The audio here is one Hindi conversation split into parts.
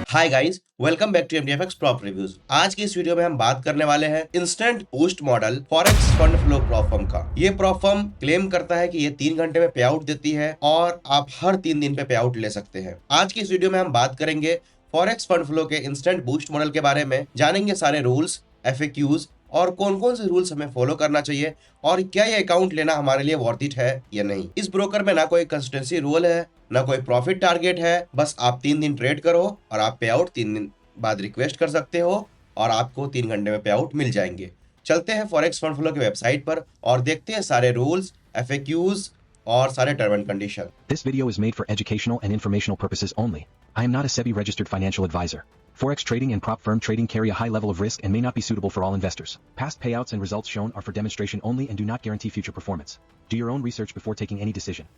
Hi guys, welcome back to MDFX prop reviews. आज की इस वीडियो में हम बात करने वाले हैं instant boost model forex fund flow prop firm का। ये प्रॉप फर्म क्लेम करता है कि ये 3 घंटे में पे आउट देती है और आप हर 3 दिन पे आउट ले सकते हैं। आज की इस वीडियो में हम बात करेंगे फॉरेक्स फंड फ्लो के इंस्टेंट बूस्ट मॉडल के बारे में, जानेंगे सारे रूल्स, एफएक्यूज और कौन कौन से रूल्स हमें फॉलो करना चाहिए और क्या ये अकाउंट लेना हमारे लिए वर्थ इट है या नहीं। इस ब्रोकर में ना कोई कंसिस्टेंसी रूल है, ना कोई प्रॉफिट टारगेट है। बस आप 3 दिन ट्रेड करो और आप पे आउट 3 दिन बाद रिक्वेस्ट कर सकते हो और आपको 3 घंटे में पे आउट मिल जाएंगे। चलते हैं फॉरेक्स फंड फ्लो की वेबसाइट पर और देखते हैं सारे रूल्स, एफएक्यूज और सारे term and condition. This video is made for educational and informational purposes only. I am not a SEBI registered financial advisor. Forex trading and prop firm trading carry a high level of risk and may not be suitable for all investors. Past payouts and results shown are for demonstration only and do not guarantee future performance. Do your own research before taking any decision.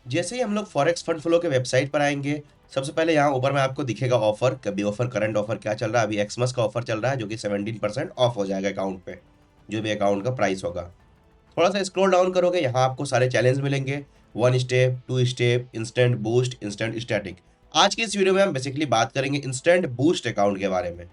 जैसे ही हम लोग फॉरेक्स फंड फ्लो के वेबसाइट पर आएंगे, सबसे पहले यहाँ ऊपर में आपको दिखेगा ऑफर। कभी ऑफर, करंट ऑफर क्या चल रहा है। अभी एक्समस का ऑफर चल रहा है जो कि 17% ऑफ हो जाएगा अकाउंट पे, जो भी अकाउंट का प्राइस होगा। थोड़ा सा स्क्रॉल डाउन करोगे, यहाँ आपको सारे चैलेंज मिलेंगे, 1 step, 2 step, instant boost, instant static. आज की इस वीडियो में हम बेसिकली बात करेंगे इंस्टेंट बूस्ट अकाउंट के बारे में।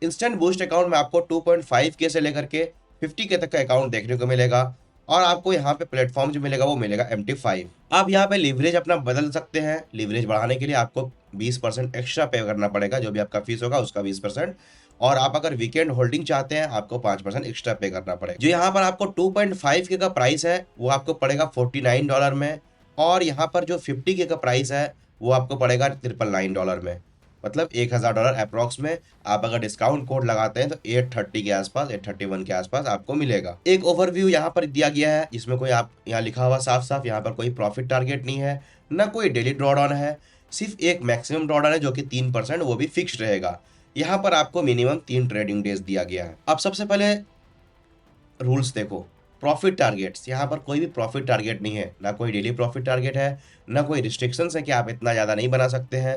इंस्टेंट बूस्ट अकाउंट में आपको 2.5K से लेकर के 50K तक का अकाउंट देखने को मिलेगा और आपको यहाँ पे प्लेटफॉर्म जो मिलेगा वो मिलेगा MT5। आप यहाँ पे लीवरेज अपना बदल सकते हैं। लीवरेज बढ़ाने के लिए आपको 20% एक्स्ट्रा पे करना पड़ेगा, जो भी आपका फीस होगा उसका 20%। और आप अगर वीकेंड होल्डिंग चाहते हैं आपको 5% एक्स्ट्रा पे करना पड़ेगा। जो यहाँ पर आपको 2.5K का प्राइस है वो आपको पड़ेगा $49 में, और यहाँ पर जो 50K का प्राइस है वो आपको पड़ेगा $999 में, मतलब $1000 अप्रोक्स में। आप अगर डिस्काउंट कोड लगाते हैं तो 830 के आसपास, 831 के आसपास आपको मिलेगा। एक ओवरव्यू यहाँ पर दिया गया है, इसमें कोई आप यहाँ लिखा हुआ साफ साफ, यहाँ पर कोई प्रॉफिट टारगेट नहीं है, ना कोई डेली ड्रॉडाउन है, सिर्फ एक मैक्सिमम ड्रॉडाउन है जो कि 3%, वो भी फिक्स्ड रहेगा। यहाँ पर आपको मिनिमम 3 ट्रेडिंग डेज दिया गया है। अब सबसे पहले रूल्स देखो। प्रॉफिट टारगेट्स, यहाँ पर कोई भी प्रॉफिट टारगेट नहीं है, ना कोई डेली प्रॉफिट टारगेट है, ना कोई रिस्ट्रिक्शंस है कि आप इतना ज़्यादा नहीं बना सकते हैं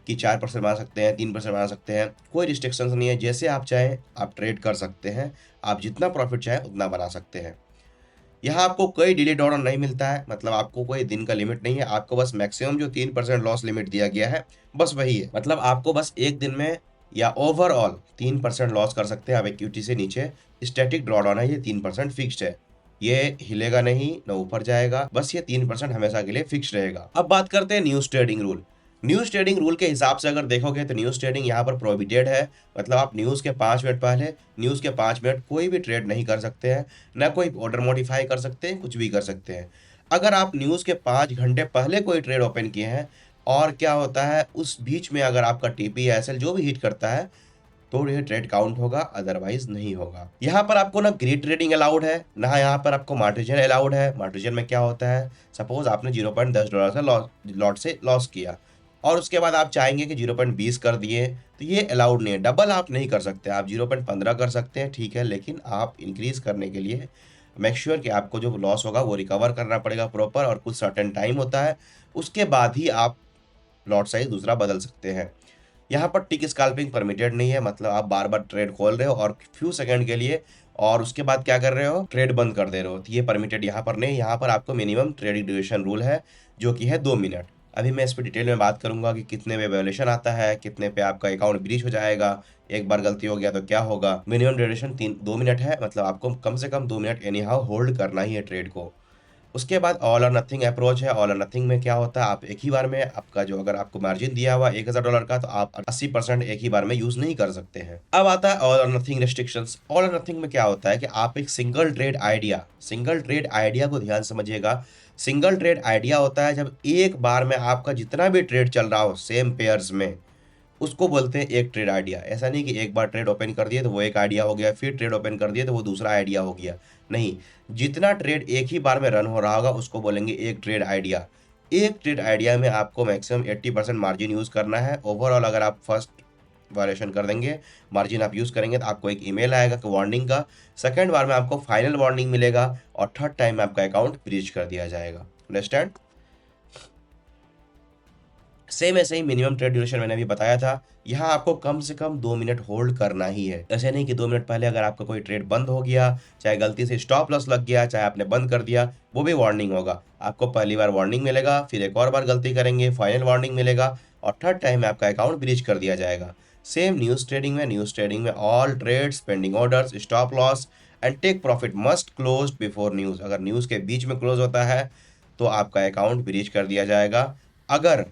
कि 4% बना सकते हैं, 3% बना सकते हैं। कोई रिस्ट्रिक्शंस नहीं है, जैसे आप चाहें आप ट्रेड कर सकते हैं, आप जितना प्रॉफिट चाहें उतना बना सकते हैं। यहाँ आपको कोई डेली ड्रॉडाउन नहीं मिलता है, मतलब आपको कोई दिन का लिमिट नहीं है। आपको बस मैक्सिमम जो 3% लॉस लिमिट दिया गया है बस वही है, मतलब आपको बस एक दिन में या ओवरऑल 3% लॉस कर सकते हैं आप इक्विटी से नीचे। स्टैटिक ड्रॉडाउन है, ये 3% फिक्स्ड है, ये हिलेगा नहीं, ना ऊपर जाएगा, बस ये 3% हमेशा के लिए फिक्स रहेगा। अब बात करते हैं news trading rule. News trading rule के हिसाब से अगर देखोगे तो न्यूज ट्रेडिंग यहाँ पर प्रोहिबिटेड है, मतलब आप न्यूज के 5 मिनट पहले, न्यूज के 5 मिनट कोई भी ट्रेड नहीं कर सकते हैं, ना कोई ऑर्डर मॉडिफाई कर सकते हैं, कुछ भी कर सकते हैं। अगर आप न्यूज के 5 घंटे पहले कोई ट्रेड ओपन किए हैं और क्या होता है उस बीच में अगर आपका टीपी या एसएल जो भी हिट करता है तो ये ट्रेड काउंट होगा, अदरवाइज नहीं होगा। यहाँ पर आपको ना ग्रीड ट्रेडिंग अलाउड है, ना यहाँ पर आपको मार्टिजन अलाउड है। मार्टिजन में क्या होता है, सपोज आपने $0.10 से लॉट से लॉस किया और उसके बाद आप चाहेंगे कि 0.20 कर दिए, तो ये अलाउड नहीं है। डबल आप नहीं कर सकते, आप 0.15 कर सकते हैं, ठीक है, लेकिन आप इंक्रीज करने के लिए मेक श्योर कि आपको जो लॉस होगा वो रिकवर करना पड़ेगा प्रॉपर, और कुछ सर्टेन टाइम होता है, उसके बाद ही आप लॉट साइज दूसरा बदल सकते हैं। यहाँ पर टिक स्कैल्पिंग परमिटेड नहीं है, मतलब आप बार बार ट्रेड खोल रहे हो और फ्यू सेकंड के लिए और उसके बाद क्या कर रहे हो, ट्रेड बंद कर दे रहे हो, तो ये परमिटेड यहाँ पर नहीं। यहाँ पर आपको मिनिमम ट्रेडिंग ड्यूरेशन रूल है जो कि है 2 मिनट। अभी मैं इस पर डिटेल में बात करूंगा कि कितने पे वैल्यूएशन आता है, कितने पे आपका अकाउंट ब्रीच हो जाएगा, एक बार गलती हो गया तो क्या होगा। मिनिमम ड्यूरेशन 2 मिनट है, मतलब आपको कम से कम 2 मिनट एनी हाउ होल्ड करना ही है ट्रेड को। उसके बाद ऑल और नथिंग अप्रोच है। ऑल और नथिंग में क्या होता है, आप एक ही बार में आपका जो, अगर आपको मार्जिन दिया हुआ $1000 का, तो आप 80% एक ही बार में यूज नहीं कर सकते हैं। अब आता है ऑल और नथिंग रेस्ट्रिक्शंस। ऑल और नथिंग में क्या होता है कि आप एक सिंगल ट्रेड आइडिया को ध्यान समझिएगा। सिंगल ट्रेड आइडिया होता है जब एक बार में आपका जितना भी ट्रेड चल रहा हो सेम पेयर्स में, उसको बोलते हैं एक ट्रेड आइडिया। ऐसा नहीं कि एक बार ट्रेड ओपन कर दिए तो वो एक आइडिया हो गया, फिर ट्रेड ओपन कर दिए तो वो दूसरा आइडिया हो गया, नहीं। जितना ट्रेड एक ही बार में रन हो रहा होगा उसको बोलेंगे एक ट्रेड आइडिया। एक ट्रेड आइडिया में आपको मैक्सिमम 80% मार्जिन यूज़ करना है। ओवरऑल अगर आप फर्स्ट वायलेशन कर देंगे, मार्जिन आप यूज़ करेंगे, तो आपको एक ईमेल आएगा कि वार्निंग का। सेकंड बार में आपको फाइनल वार्निंग मिलेगा और थर्ड टाइम में आपका अकाउंट ब्रीच कर दिया जाएगा। अंडरस्टैंड। सेम ऐसे ही मिनिमम ट्रेड ड्यूरेशन मैंने अभी बताया था। यहाँ आपको कम से कम 2 मिनट होल्ड करना ही है। ऐसे नहीं कि 2 मिनट पहले अगर आपका कोई ट्रेड बंद हो गया, चाहे गलती से स्टॉप लॉस लग गया, चाहे आपने बंद कर दिया, वो भी वार्निंग होगा। आपको पहली बार वार्निंग मिलेगा, फिर एक और बार गलती करेंगे फाइनल वार्निंग मिलेगा, और थर्ड टाइम में आपका अकाउंट ब्रीच कर दिया जाएगा। सेम न्यूज़ ट्रेडिंग में all trades, pending orders, stop loss and take profit must close before news. अगर न्यूज़ के बीच में क्लोज होता है तो आपका अकाउंट ब्रीच कर दिया जाएगा। अगर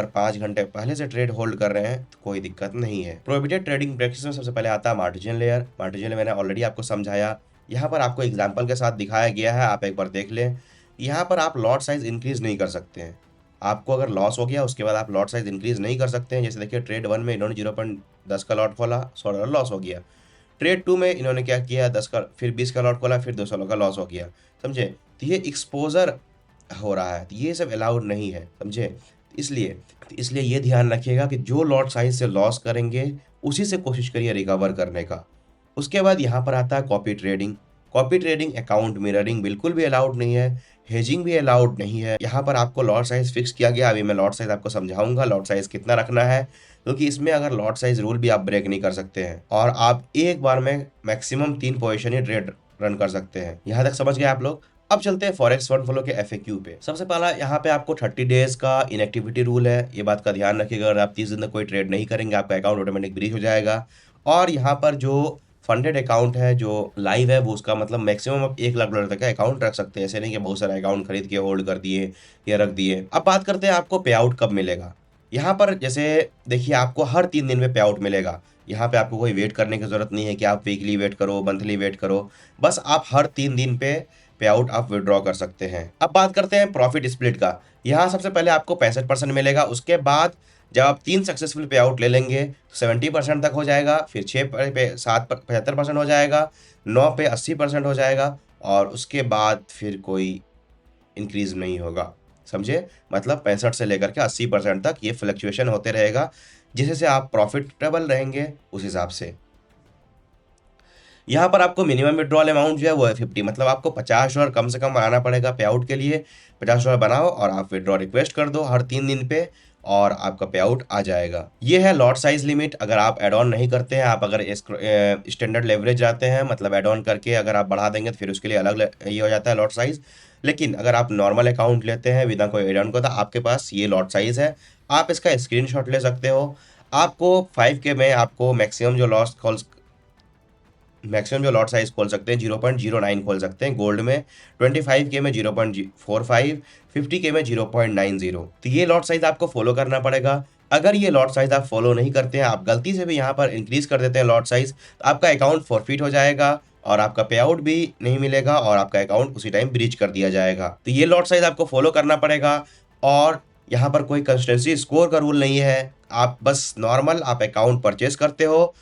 5 घंटे पहले से ट्रेड होल्ड कर रहे हैं तो कोई दिक्कत नहीं है। प्रोहिबिटेड ट्रेडिंग प्रैक्टिस में सबसे पहले आता है मार्जिन लेयर। मार्जिन लेयर मैंने ऑलरेडी आपको समझाया, यहाँ पर आपको एग्जाम्पल के साथ दिखाया गया है, आप एक बार देख लें। यहाँ पर आप लॉट साइज इंक्रीज नहीं कर सकते हैं। आपको अगर लॉस हो गया उसके बाद आप लॉट साइज इंक्रीज नहीं कर सकते हैं। जैसे देखिए ट्रेड 1 में इन्होंने 0.10 का लॉट खोला, $100 लॉस हो गया। ट्रेड 2 में इन्होंने क्या किया, 10 का, फिर 20 का लॉट खोला, फिर $200 का लॉस हो गया। समझे? तो ये एक्सपोजर हो रहा है, तो ये सब अलाउड नहीं है। समझे? इसलिए ये ध्यान रखिएगा कि जो लॉट साइज से लॉस करेंगे उसी से कोशिश करिए रिकवर करने का। उसके बाद यहाँ पर आता है copy trading. Copy trading account mirroring बिल्कुल भी अलाउड नहीं है, हेजिंग भी अलाउड नहीं है। यहाँ पर आपको लॉट साइज फिक्स किया गया। अभी मैं लॉट साइज आपको समझाऊंगा लॉट साइज कितना रखना है, क्योंकि इसमें अगर लॉट साइज रूल भी आप ब्रेक नहीं कर सकते हैं और आप एक बार में मैक्सिमम 3 पोजीशन ही ट्रेड रन कर सकते हैं। यहाँ तक समझ गए आप लोग? अब चलते हैं फॉरेक्स फंड फ्लो के एफएक्यू पे। सबसे पहला यहाँ पे आपको 30 डेज का इनएक्टिविटी रूल है। ये बात का ध्यान रखिएगा, अगर आप 30 दिन तक कोई ट्रेड नहीं करेंगे आपका अकाउंट ऑटोमेटिक ब्रीच हो जाएगा। और यहाँ पर जो फंडेड अकाउंट है जो लाइव है वो उसका मतलब मैक्सिमम आप $1 लाख तक का अकाउंट रख सकते हैं। ऐसे नहीं कि बहुत सारे अकाउंट खरीद के होल्ड कर दिए या रख दिए। अब बात करते हैं आपको पे आउट कब मिलेगा। यहाँ पर जैसे देखिए आपको हर 3 दिन में पे आउट मिलेगा। यहाँ पे आपको कोई वेट करने की जरूरत नहीं है कि आप वीकली वेट करो, मंथली वेट करो, बस आप हर 3 दिन पे आउट आप विड्रॉ कर सकते हैं। अब बात करते हैं प्रॉफिट स्प्लिट का। यहाँ सबसे पहले आपको 65% मिलेगा। उसके बाद जब आप 3 सक्सेसफुल पे आउट ले लेंगे तो 70% तक हो जाएगा, फिर 6 पे 7 पर 75% हो जाएगा, 9 पे 80% हो जाएगा और उसके बाद फिर कोई इंक्रीज नहीं होगा। समझे? मतलब 65 से लेकर के 80% तक ये फ्लक्चुएशन होते रहेगा, जिससे आप प्रॉफिटेबल रहेंगे उस हिसाब से। यहाँ पर आपको मिनिमम विड्रॉल अमाउंट जो है वो है 50, मतलब आपको $50 कम से कम बनाना पड़ेगा पे आउट के लिए। $50 बनाओ और आप विड्रॉ रिक्वेस्ट कर दो हर 3 दिन पे और आपका पे आउट आ जाएगा। ये है लॉट साइज लिमिट। अगर आप एड ऑन नहीं करते हैं, आप अगर स्टैंडर्ड लेवरेज जाते हैं, मतलब एड ऑन करके अगर आप बढ़ा देंगे तो फिर उसके लिए अलग ये हो जाता है लॉट साइज। लेकिन अगर आप नॉर्मल अकाउंट लेते हैं बिना कोई एड ऑन को, तो आपके पास ये लॉट साइज है। आप इसका स्क्रीनशॉट ले सकते हो। आपको 5K में आपको मैक्सिमम जो लॉट साइज खोल सकते हैं 0.09 खोल सकते हैं गोल्ड में, 25K में 0.45, 50K में 0.90। तो ये लॉट साइज आपको फॉलो करना पड़ेगा। अगर ये लॉट साइज आप फॉलो नहीं करते हैं, आप गलती से भी यहाँ पर इंक्रीज कर देते हैं लॉट साइज, तो आपका अकाउंट फॉरफिट हो जाएगा और आपका पे आउट भी नहीं मिलेगा और आपका अकाउंट उसी टाइम ब्रीच कर दिया जाएगा। तो ये लॉट साइज आपको फॉलो करना पड़ेगा। और यहाँ पर कोई कंसिस्टेंसी स्कोर का रूल नहीं है। आप बस नॉर्मल आप अकाउंट परचेस करते हो,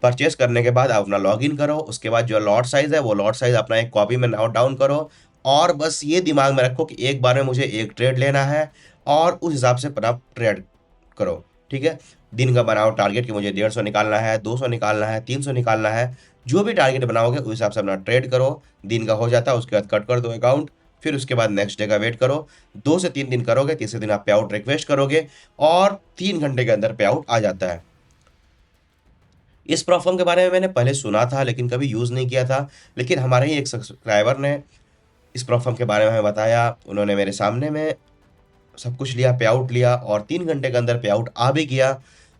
परचेस करने के बाद आप अपना लॉगिन करो, उसके बाद जो लॉट साइज है वो लॉट साइज अपना एक कॉपी में नोट डाउन करो और बस ये दिमाग में रखो कि एक बार में मुझे एक ट्रेड लेना है और उस हिसाब से अपना ट्रेड करो। ठीक है? दिन का बनाओ टारगेट कि मुझे 150 निकालना है, 200 निकालना है, 300 निकालना है, जो भी टारगेट बनाओगे उस हिसाब से अपना ट्रेड करो। दिन का हो जाता है उसके बाद कट कर दो अकाउंट, फिर उसके बाद नेक्स्ट डे का वेट करो। 2 से 3 दिन करोगे, तीसरे दिन आप पे आउट रिक्वेस्ट करोगे और 3 घंटे के अंदर पे आउट आ जाता है। इस प्रोफॉर्म के बारे में मैंने पहले सुना था लेकिन कभी यूज़ नहीं किया था, लेकिन हमारे ही एक सब्सक्राइबर ने इस प्रोफॉर्म के बारे में हमें बताया। उन्होंने मेरे सामने में सब कुछ लिया, पे आउट लिया और 3 घंटे के अंदर पे आउट आ भी गया।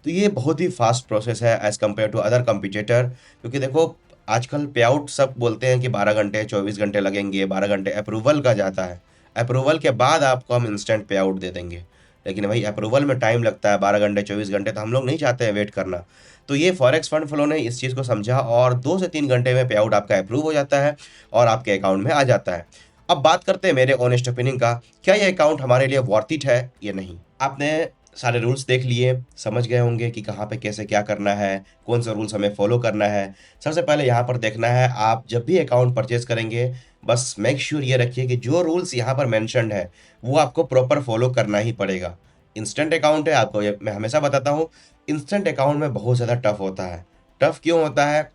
तो ये बहुत ही फास्ट प्रोसेस है as compare to other competitor. क्योंकि देखो आजकल पे आउट सब बोलते हैं कि 12 घंटे 24 घंटे लगेंगे, 12 घंटे अप्रूवल का जाता है, अप्रूवल के बाद आपको हम इंस्टेंट पे आउट दे देंगे। लेकिन भाई अप्रूवल में टाइम लगता है 12 घंटे 24 घंटे, तो हम लोग नहीं चाहते हैं वेट करना। तो ये फॉरेक्स फंड फ्लो ने इस चीज़ को समझा और 2 से 3 घंटे में पे आउट आपका अप्रूव हो जाता है और आपके अकाउंट में आ जाता है। अब बात करते हैं मेरे ऑनेस्ट ओपिनियन का, क्या ये अकाउंट हमारे लिए वर्थ इट है या नहीं। आपने सारे रूल्स देख लिए, समझ गए होंगे कि कहाँ पे कैसे क्या करना है, कौन सा रूल्स हमें फॉलो करना है। सबसे पहले यहाँ पर देखना है, आप जब भी अकाउंट परचेज करेंगे बस मेक श्योर ये रखिए कि जो रूल्स यहाँ पर मैंशनड है वो आपको प्रॉपर फॉलो करना ही पड़ेगा। इंस्टेंट अकाउंट है, आपको ये मैं हमेशा बताता हूँ, इंस्टेंट अकाउंट में बहुत ज़्यादा टफ होता है। टफ क्यों होता है?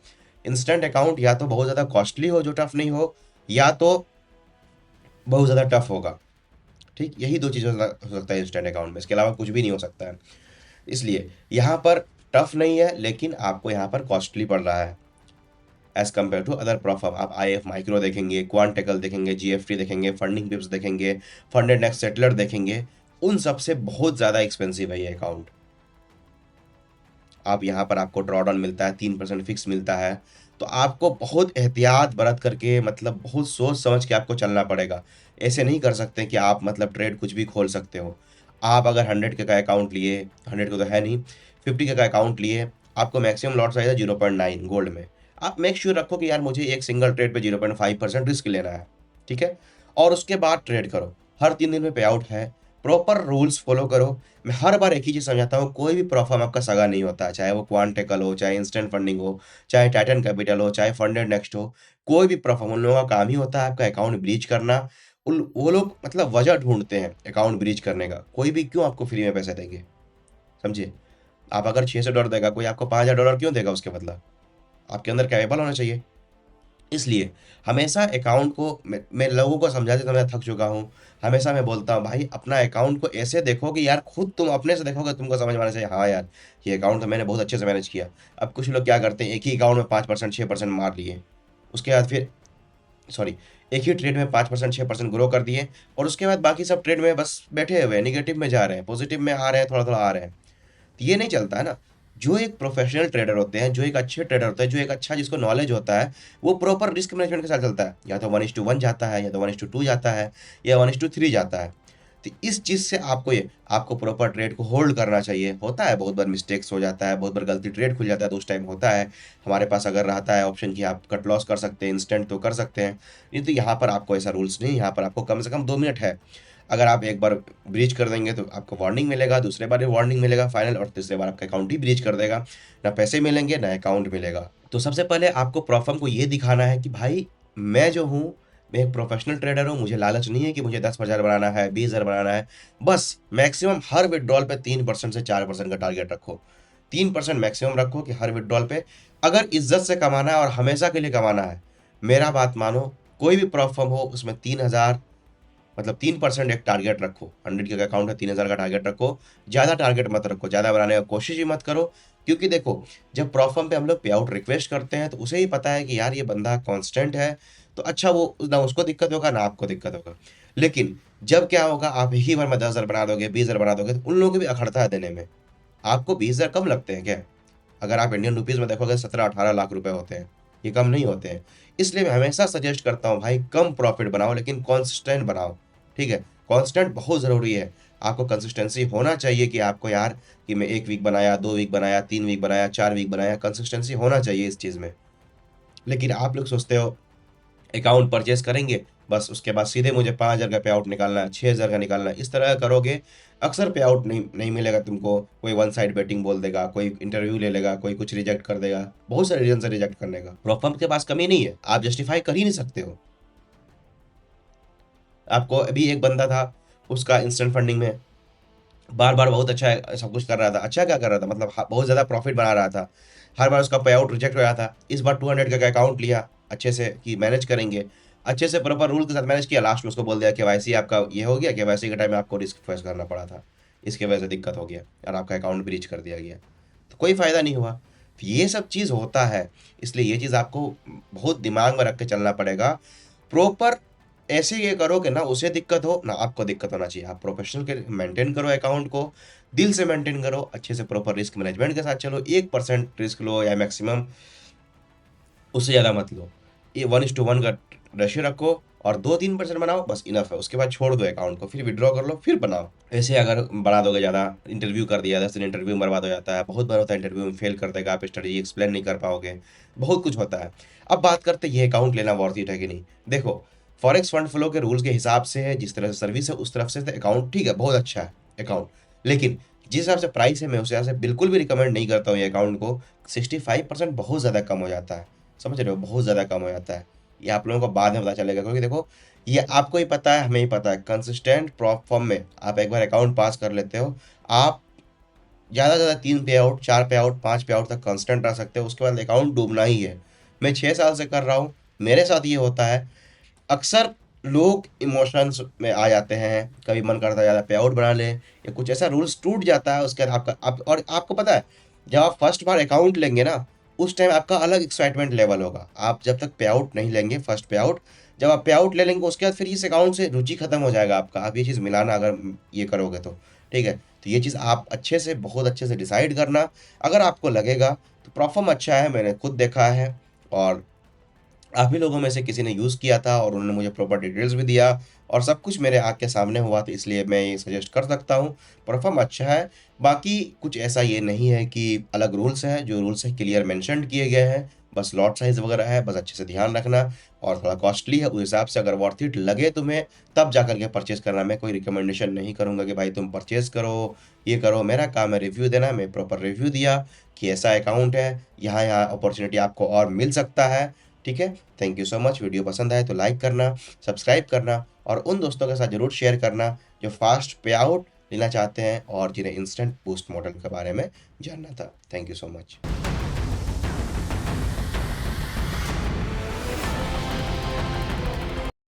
इंस्टेंट अकाउंट या तो बहुत ज़्यादा कॉस्टली हो जो टफ नहीं हो, या तो बहुत ज़्यादा टफ होगा। ठीक, यही 2 चीज़ हो सकता है इंस्टेंट अकाउंट में, इसके अलावा कुछ भी नहीं हो सकता है। इसलिए यहाँ पर टफ नहीं है लेकिन आपको यहाँ पर कॉस्टली पड़ रहा है as compare to other platform. आप IF माइक्रो देखेंगे, क्वांटेकल देखेंगे, GFT देखेंगे, फंडिंग पिप्स देखेंगे, फंडेड नेक्स्ट सेटलर देखेंगे, उन सब से बहुत ज़्यादा एक्सपेंसिव है ये अकाउंट। आप यहाँ पर आपको ड्रॉडाउन मिलता है, 3% फिक्स मिलता है, तो आपको बहुत एहतियात बरत करके, मतलब बहुत सोच समझ के आपको चलना पड़ेगा। ऐसे नहीं कर सकते कि आप मतलब ट्रेड कुछ भी खोल सकते हो। आप अगर 100 के का अकाउंट लिए, 100 का तो है नहीं, 50 के का अकाउंट लिए, आपको मैक्सिमम लॉट साइज है 0.9 गोल्ड में। आप मेक श्योर रखो कि यार मुझे एक सिंगल ट्रेड पे 0.5% रिस्क लेना है, ठीक है? और उसके बाद ट्रेड करो। हर 3 दिन में पे आउट है, प्रॉपर रूल्स फॉलो करो। मैं हर बार एक ही चीज़ समझाता हूँ, कोई भी प्रोफार्म आपका सगा नहीं होता, चाहे वो क्वांटेकल हो, चाहे इंस्टेंट फंडिंग हो, चाहे टाइटन कैपिटल हो, चाहे फंडेड नेक्स्ट हो। कोई भी प्रोफार्म, उन लोगों का काम ही होता है आपका अकाउंट ब्रीच करना। उन वो लोग मतलब वजह ढूंढते हैं अकाउंट ब्रीच करने का। कोई भी क्यों आपको फ्री में पैसे देंगे, समझिए? आप अगर $600 देगा, कोई आपको $5000 क्यों देगा उसके बदला? आपके अंदर कैपेबल होना चाहिए। इसलिए हमेशा अकाउंट को मैं लोगों को समझाते तो मैं थक चुका हूँ। हमेशा मैं बोलता हूँ भाई अपना अकाउंट को ऐसे देखो कि यार खुद तुम अपने से देखोगे, तुमको समझ में आना चाहिए, हाँ यार ये अकाउंट तो मैंने बहुत अच्छे से मैनेज किया। अब कुछ लोग क्या करते हैं, एक ही अकाउंट में 5% 6% मार लिए, उसके बाद फिर सॉरी एक ही ट्रेड में 5% 6% ग्रो कर दिए, और उसके बाद बाकी सब ट्रेड में बस बैठे हुए हैं, निगेटिव में जा रहे हैं, पॉजिटिव में आ रहे हैं, थोड़ा थोड़ा आ रहे हैं। तो ये नहीं चलता है ना। जो एक प्रोफेशनल ट्रेडर होते हैं, जो एक अच्छे ट्रेडर होते हैं, जो एक अच्छा जिसको नॉलेज होता है, वो प्रॉपर रिस्क मैनेजमेंट के साथ चलता है। या तो 1:1 जाता है, या तो 1:2 जाता है, या 1:3 जाता है। तो इस चीज़ से आपको ये आपको प्रॉपर ट्रेड को होल्ड करना चाहिए। होता है बहुत बार मिस्टेक्स हो जाता है, बहुत बार गलती ट्रेड खुल जाता है, तो उस टाइम होता है। हमारे पास अगर रहता है ऑप्शन कि आप कट लॉस कर सकते हैं, इंस्टेंट तो कर सकते हैं। नहीं तो यहाँ पर आपको ऐसा रूल्स नहीं, यहाँ पर आपको कम से कम 2 मिनट है। अगर आप एक बार ब्रीच कर देंगे तो आपको वार्निंग मिलेगा, दूसरे बार भी वार्निंग मिलेगा फाइनल, और तीसरे बार आपका अकाउंट ही ब्रीच कर देगा। ना पैसे मिलेंगे ना अकाउंट मिलेगा। तो सबसे पहले आपको प्रॉफर्म को ये दिखाना है कि भाई मैं जो हूँ, मैं एक प्रोफेशनल ट्रेडर हूँ। मुझे लालच नहीं है कि मुझे 10,000 बनाना है, 20,000 बनाना है। बस मैक्सिमम हर विड्रॉल पे 3% से 4% का टारगेट रखो। 3% मैक्सिमम रखो कि हर विड्रॉल पे, अगर इज्जत से कमाना है और हमेशा के लिए कमाना है, मेरा बात मानो, कोई भी प्रॉफर्म हो उसमें 3,000, मतलब 3% एक टारगेट रखो। 100 के अकाउंट है, 3,000 का टारगेट रखो। ज़्यादा टारगेट मत रखो, ज़्यादा बनाने की कोशिश ही मत करो। क्योंकि देखो, जब प्रॉफर्म पे हम लोग पे आउट रिक्वेस्ट करते हैं तो उसे ही पता है कि यार ये बंदा कांस्टेंट है, तो अच्छा वो ना उसको दिक्कत होगा ना आपको दिक्कत होगा। लेकिन जब क्या होगा, आप एक ही बार में 10,000 बना दोगे, 20,000 बना दोगे, तो उन लोगों को भी अखड़ता है देने में। आपको 20,000 कम लगते हैं क्या? अगर आप इंडियन रुपीज़ में देखोगे 17-18 लाख रुपए होते हैं, ये कम नहीं होते हैं। इसलिए मैं हमेशा सजेस्ट करता हूँ भाई कम प्रॉफिट बनाओ लेकिन कॉन्सिस्टेंट बनाओ, ठीक है? कॉन्स्टेंट बहुत ज़रूरी है। आपको कंसिस्टेंसी होना चाहिए कि आपको यार कि मैं 1 वीक बनाया, 2 वीक बनाया, 3 वीक बनाया, 4 वीक बनाया, कंसिस्टेंसी होना चाहिए इस चीज़ में। लेकिन आप लोग सोचते हो अकाउंट परचेस करेंगे, बस उसके बाद सीधे मुझे 5,000 का पे आउट निकालना है, 6,000 का निकालना है, इस तरह करोगे अक्सर पे आउट नहीं मिलेगा तुमको। कोई वन साइड बेटिंग बोल देगा, कोई इंटरव्यू ले लेगा, कोई कुछ रिजेक्ट कर देगा, बहुत सारे रीजन से रिजेक्ट करने का। प्रॉफर्म के पास कमी नहीं है, आप जस्टिफाई कर ही नहीं सकते हो। आपको अभी एक बंदा था, उसका इंस्टेंट फंडिंग में बार बार बहुत अच्छा सब कुछ कर रहा था। अच्छा क्या कर रहा था, मतलब बहुत ज़्यादा प्रॉफिट बना रहा था। हर बार उसका पे आउट रिजेक्ट हो रहा था। इस बार 200 का अकाउंट लिया अच्छे से कि मैनेज करेंगे, अच्छे से प्रॉपर रूल के साथ मैनेज किया। लास्ट में उसको बोल दिया केवाईसी आपका ये हो गया, केवाईसी के टाइम में आपको रिस्क फेस करना पड़ा था, इसके वजह से दिक्कत हो गया और आपका अकाउंट ब्रीच कर दिया गया, तो कोई फ़ायदा नहीं हुआ। ये सब चीज़ होता है, इसलिए ये चीज़ आपको बहुत दिमाग में रख के चलना पड़ेगा। प्रॉपर ऐसे ये करो कि ना उसे दिक्कत हो ना आपको दिक्कत होना चाहिए। आप प्रोफेशनल के मेंटेन करो अकाउंट को, दिल से मेंटेन करो, अच्छे से प्रॉपर रिस्क मैनेजमेंट के साथ चलो। 1% रिस्क लो या मैक्सिमम, उससे ज़्यादा मत लो। ये 1:1 का रेशियो रखो और 2-3% बनाओ, बस इनफ है। उसके बाद छोड़ दो अकाउंट को, फिर विड्रॉ कर लो, फिर बनाओ। ऐसे अगर बढ़ा दोगे ज़्यादा, इंटरव्यू कर दिया, 10 दिन इंटरव्यू में बर्बाद हो जाता है। बहुत बार होता है इंटरव्यू में फेल कर देगा, आप स्ट्रेटजी एक्सप्लेन नहीं कर पाओगे, बहुत कुछ होता है। अब बात करते हैं ये अकाउंट लेना वर्थ इट है कि नहीं। देखो, फॉरेक्स फंड फ्लो के रूल्स के हिसाब से है, जिस तरह से सर्विस है उस तरफ से अकाउंट ठीक है, बहुत अच्छा है अकाउंट। लेकिन जिस हिसाब से प्राइस है, मैं उस हिसाब से बिल्कुल भी रिकमेंड नहीं करता हूँ ये अकाउंट को। 65% बहुत ज़्यादा कम हो जाता है, समझ रहे हो, बहुत ज़्यादा कम हो जाता है। ये आप लोगों को बाद में पता चलेगा, क्योंकि देखो ये आपको ही पता है, हमें ही पता है, कंसिस्टेंट प्रॉप फॉर्म में आप एक बार अकाउंट पास कर लेते हो, आप ज़्यादा से ज़्यादा 3 पे आउट, 4 पे आउट, 5 पे आउट तक कांस्टेंट रह सकते हो। उसके बाद अकाउंट डूबना ही है। मैं 6 साल से कर रहा हूँ, मेरे साथ ये होता है। अक्सर लोग इमोशंस में आ जाते हैं, कभी मन करता है ज़्यादा पे आउट बना ले, या कुछ ऐसा रूल्स टूट जाता है उसके बाद आपका आप, और आपको पता है जब आप फर्स्ट बार अकाउंट लेंगे ना, उस टाइम आपका अलग एक्साइटमेंट लेवल होगा। आप जब तक पे आउट नहीं लेंगे, फर्स्ट पे आउट, जब आप पे आउट ले लेंगे उसके बाद फिर इस अकाउंट से रुचि खत्म हो जाएगा आपका। आप ये चीज़ मिलाना अगर ये करोगे तो ठीक है। तो ये चीज़ आप अच्छे से, बहुत अच्छे से डिसाइड करना। अगर आपको लगेगा तो परफॉर्म अच्छा है, मैंने खुद देखा है और आप ही लोगों में से किसी ने यूज़ किया था और उन्होंने मुझे प्रॉपर डिटेल्स भी दिया और सब कुछ मेरे आँख के सामने हुआ, तो इसलिए मैं ये सजेस्ट कर सकता हूँ। परफ़ॉर्म अच्छा है, बाकी कुछ ऐसा ये नहीं है कि अलग रूल्स हैं, जो रूल्स हैं क्लियर मेंशन्ड किए गए हैं, बस लॉट साइज़ वगैरह है, बस अच्छे से ध्यान रखना। और थोड़ा कॉस्टली है, उस हिसाब से अगर वर्थ इट लगे तुम्हें तब जा कर के परचेज़ करना। मैं कोई रिकमेंडेशन नहीं करूँगा कि भाई तुम परचेज़ करो, ये करो। मेरा काम है रिव्यू देना, मैं प्रॉपर रिव्यू दिया कि ऐसा अकाउंट है, यहाँ-यहाँ अपॉर्च्युनिटी आपको और मिल सकता है, ठीक है? Thank you so much. Video पसंद आए तो लाइक करना, सब्सक्राइब करना और उन दोस्तों के साथ ज़रूर शेयर करना जो फास्ट पे आउट लेना चाहते हैं और जिन्हें इंस्टेंट बूस्ट मॉडल के बारे में जानना था। Thank you so much.